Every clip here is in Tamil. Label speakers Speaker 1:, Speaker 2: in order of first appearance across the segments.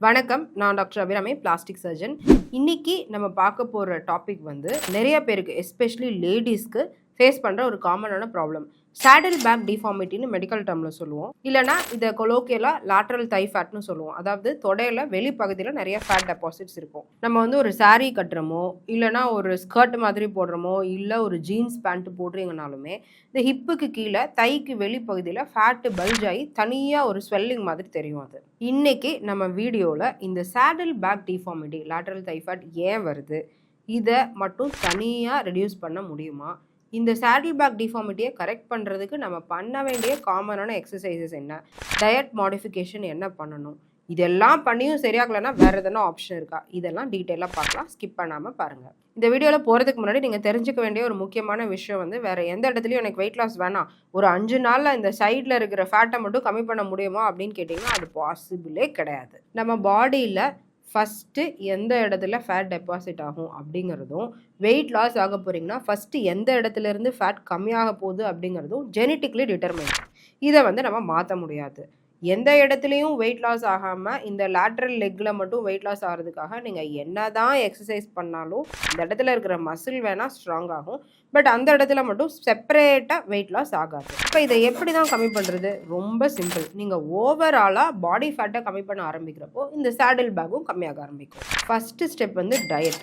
Speaker 1: வணக்கம், நான் டாக்டர் அபிராமி, பிளாஸ்டிக் சர்ஜன். இன்னைக்கு நம்ம பார்க்க போகிற டாபிக் வந்து நிறைய பேருக்கு, எஸ்பெஷலி லேடிஸ்க்கு ஃபேஸ் பண்ணுற ஒரு காமனான ப்ராப்ளம். சேடில் பேக் டிஃபார்மிட்டின்னு மெடிக்கல் டேர்மில் சொல்லுவோம். இல்லைனா இதை கொலோக்கியலாக லேட்ரல் தை ஃபேட்னு சொல்லுவோம். அதாவது தொடையில் வெளிப்பகுதியில் நிறைய ஃபேட் டெபாசிட்ஸ் இருக்கும். நம்ம வந்து ஒரு சாரீ கட்டுறமோ, இல்லைனா ஒரு ஸ்கர்ட் மாதிரி போடுறோமோ, இல்லை ஒரு ஜீன்ஸ் பேண்ட் போடுறீங்கனாலுமே இந்த ஹிப்புக்கு கீழே தைக்கு வெளிப்பகுதியில் ஃபேட்டு பல்ஜ் ஆகி தனியாக ஒரு ஸ்வெல்லிங் மாதிரி தெரியும். அது இன்னைக்கு நம்ம வீடியோவில் இந்த சேடில் பேக் டிஃபார்மிட்டி, லேட்ரல் தை ஃபேட் ஏன் வருது, இதை மட்டும் தனியாக ரெடியூஸ் பண்ண முடியுமா, இந்த சேடில் பேக் டிஃபார்மிட்டியை கரெக்ட் பண்ணுறதுக்கு நம்ம பண்ண வேண்டிய காமனான எக்ஸசைசஸ் என்ன, டயட் மாடிஃபிகேஷன் என்ன பண்ணணும், இதெல்லாம் பண்ணியும் சரியாகலைன்னா வேறு எதனா ஆப்ஷன் இருக்கா, இதெல்லாம் டீட்டெயிலாக பார்க்கலாம். ஸ்கிப் பண்ணாமல் பாருங்கள். இந்த வீடியோவில் போகிறதுக்கு முன்னாடி நீங்கள் தெரிஞ்சுக்க வேண்டிய ஒரு முக்கியமான விஷயம் வந்து, வேறு எந்த இடத்துலையும் எனக்கு வெயிட் லாஸ் வேணாம், ஒரு 5 நாளில் இந்த சைடில் இருக்கிற ஃபேட்டை மட்டும் கம்மி பண்ண முடியுமா அப்படின்னு கேட்டிங்கன்னா அது பாசிபிளே கிடையாது. நம்ம பாடியில் ஃபஸ்ட்டு எந்த இடத்துல ஃபேட் டெபாசிட் ஆகும் அப்படிங்கிறதும், வெயிட் லாஸ் ஆக போகிறீங்கன்னா ஃபஸ்ட்டு எந்த இடத்துலேருந்து ஃபேட் கம்மியாக போகுது அப்படிங்கிறதும் ஜெனட்டிக்லி டிட்டர்மைன். இதை வந்து நம்ம மாற்ற முடியாது. எந்த இடத்துலையும் வெயிட் லாஸ் ஆகாமல் இந்த லேட்ரல் லெக்கில் மட்டும் வெயிட் லாஸ் ஆகிறதுக்காக நீங்கள் என்ன தான் எக்ஸசைஸ் பண்ணாலும் இந்த இடத்துல இருக்கிற மசில் வேணால் ஸ்ட்ராங் ஆகும், பட் அந்த இடத்துல மட்டும் செப்பரேட்டாக வெயிட் லாஸ் ஆகாது. இப்போ இதை எப்படி தான் கம்மி பண்ணுறது? ரொம்ப சிம்பிள். நீங்கள் ஓவராலாக பாடி ஃபேட்டை கம்மி பண்ண ஆரம்பிக்கிறப்போ இந்த சேடில் பேக்கும் கம்மியாக ஆரம்பிக்கும். ஃபஸ்ட்டு ஸ்டெப் வந்து டயட்.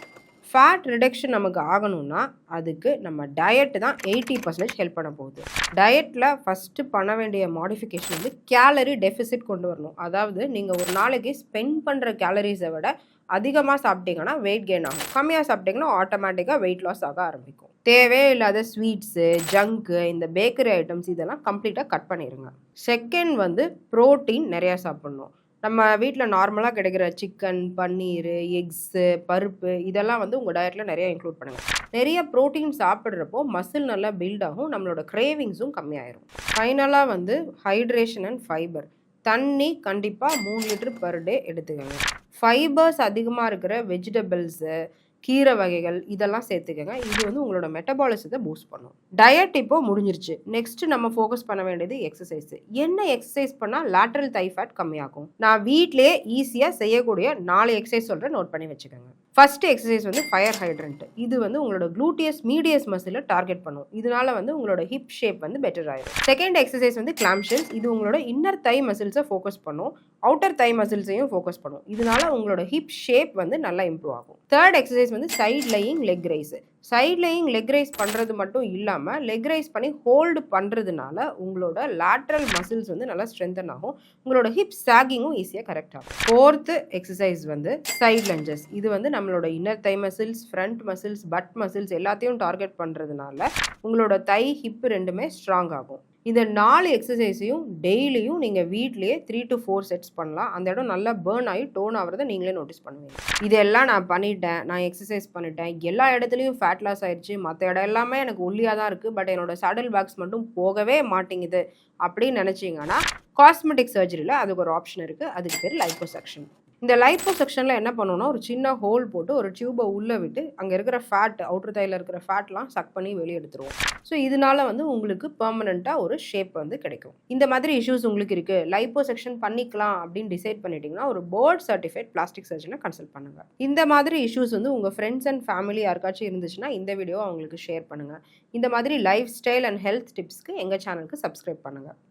Speaker 1: ஃபேட் ரிடக்ஷன் நமக்கு ஆகணும்னா அதுக்கு நம்ம டயட்டு தான் 80% ஹெல்ப் பண்ண போகுது. டயட்டில் ஃபஸ்ட்டு பண்ண வேண்டிய மாடிஃபிகேஷன் வந்து கேலரி டெஃபிசிட் கொண்டு வரணும். அதாவது நீங்கள் ஒரு நாளைக்கு ஸ்பெண்ட் பண்ணுற கேலரிஸை விட அதிகமாக சாப்பிட்டீங்கன்னா வெயிட் கெயின் ஆகும், கம்மியாக சாப்பிட்டீங்கன்னா ஆட்டோமேட்டிக்காக வெயிட் லாஸ் ஆக ஆரம்பிக்கும். தேவையில்லாத ஸ்வீட்ஸு, ஜங்க்கு, இந்த பேக்கரி ஐட்டம்ஸ் இதெல்லாம் கம்ப்ளீட்டாக கட் பண்ணிடுங்க. செகண்ட் வந்து ப்ரோட்டீன் நிறையா சாப்பிட்ணும். நம்ம வீட்டில் நார்மலாக கிடைக்கிற சிக்கன், பன்னீர், எக்ஸு, பருப்பு இதெல்லாம் வந்து உங்கள் டயட்டில் நிறையா இன்க்ளூட் பண்ணுங்கள். நிறைய ப்ரோட்டீன் சாப்பிட்றப்போ மசில் நல்லா பில்ட் ஆகும், நம்மளோட கிரேவிங்ஸும் கம்மியாயிரும். ஃபைனலாக வந்து ஹைட்ரேஷன் அண்ட் ஃபைபர். தண்ணி கண்டிப்பாக 3 லிட்டர் பர் டே எடுத்துக்கோங்க. ஃபைபர்ஸ் அதிகமாக இருக்கிற வெஜிடபிள்ஸு, கீரை வகைகள் இதெல்லாம் சேர்த்துக்கங்க. இது வந்து உங்களோட மெட்டபாலிசத்தை பூஸ்ட் பண்ணும். டயட் இப்போ முடிஞ்சிருச்சு. நெக்ஸ்ட் நம்ம ஃபோக்கஸ் பண்ண வேண்டியது எக்ஸசைஸ். என்ன எக்ஸசைஸ் பண்ணால் லேட்ரல் தை ஃபேட் கம்மியாகும்? நான் வீட்டிலேயே ஈஸியாக செய்யக்கூடிய 4 எக்ஸசைஸ் சொல்கிறேன், நோட் பண்ணி வச்சுக்கோங்க. ஃபர்ஸ்ட் எக்ஸசைஸ் வந்து ஃபயர் ஹைட்ரண்ட். இது வந்து உங்களோட க்ளூட்டியஸ் மீடியஸ் மசிலை டார்கெட் பண்ணும். இதனால வந்து உங்களோட ஹிப் ஷேப் வந்து பெட்டர் ஆயிடும். செகண்ட் எக்ஸசைஸ் வந்து கிளாம்ஷெல்ஸ். இது உங்களோட இன்னர் தை மசில்ஸை ஃபோக்கஸ் பண்ணும், அவுட்டர் தை மசில்ஸையும் ஃபோக்கஸ் பண்ணும். இதனால உங்களோட ஹிப் ஷேப் வந்து நல்லா இம்ப்ரூவ் ஆகும். தேர்ட் எக்ஸசைஸ் வந்து side lying leg raise. Side lying leg raise பண்ணுறது மட்டும் இல்லாமல் லெக் ரைஸ் பண்ணி ஹோல்டு பண்ணுறதுனால உங்களோட லேட்ரல் மசில்ஸ் வந்து நல்லா ஸ்ட்ரென்தன் ஆகும், உங்களோட ஹிப் சாகிங்கும் ஈஸியாக கரெக்ட் ஆகும். ஃபோர்த்து எக்ஸசைஸ் வந்து சைட் லஞ்சஸ். இது வந்து நம்மளோட inner Thai muscles, front muscles, but muscles எல்லாத்தையும் டார்கெட் பண்ணுறதுனால உங்களோட தை, ஹிப் ரெண்டுமே ஸ்ட்ராங் ஆகும். இந்த 4 எக்ஸசைஸையும் டெய்லியும் நீங்கள் வீட்லேயே 3 to 4 செட்ஸ் பண்ணலாம். அந்த இடம் நல்லா பேர்ன் ஆகி டோன் ஆகிறத நீங்களே நோட்டீஸ் பண்ணுவீங்க. இதெல்லாம் நான் பண்ணிட்டேன், நான் எக்ஸசைஸ் பண்ணிட்டேன், எல்லா இடத்துலையும் ஃபேட் லாஸ் ஆயிடுச்சு, மற்ற இடம் எல்லாமே எனக்கு ஒல்லியாக தான் இருக்குது, பட் என்னோட சேடில் பேக்ஸ் மட்டும் போகவே மாட்டேங்குது அப்படின்னு நினச்சிங்கன்னா காஸ்மெட்டிக் சர்ஜரியில் அதுக்கு ஒரு ஆப்ஷன் இருக்குது. அதுக்கு பேர் லைப்போசக்ஷன். இந்த லைப்போசக்ஷனில் என்ன பண்ணணும்னா ஒரு சின்ன ஹோல் போட்டு ஒரு டியூபை உள்ளே விட்டு அங்கே இருக்கிற ஃபேட், அவுட்டர் தையில் இருக்கிற ஃபேட்லாம் சக் பண்ணி வெளியே எடுத்துருவோம். ஸோ இதனால வந்து உங்களுக்கு பெர்மனண்ட்டாக ஒரு ஷேப் வந்து கிடைக்கும். இந்த மாதிரி இஷ்யூஸ் உங்களுக்கு இருக்குது, லைப்போசக்ஷன் பண்ணிக்கலாம் அப்படின்னு டிசைட் பண்ணிட்டீங்கன்னா ஒரு போர்ட் சர்டிஃபைட் பிளாஸ்டிக் சர்ஜனை கன்சல்ட் பண்ணுங்கள். இந்த மாதிரி இஷ்யூஸ் வந்து உங்கள் ஃப்ரெண்ட்ஸ் அண்ட் ஃபேமிலி யாருக்காச்சும் இருந்துச்சுன்னா இந்த வீடியோ அவங்களுக்கு ஷேர் பண்ணுங்கள். இந்த மாதிரி லைஃப் ஸ்டைல் அண்ட் ஹெல்த் டிப்ஸ்க்கு எங்கள் சேனலுக்கு சப்ஸ்கிரைப் பண்ணுங்கள்.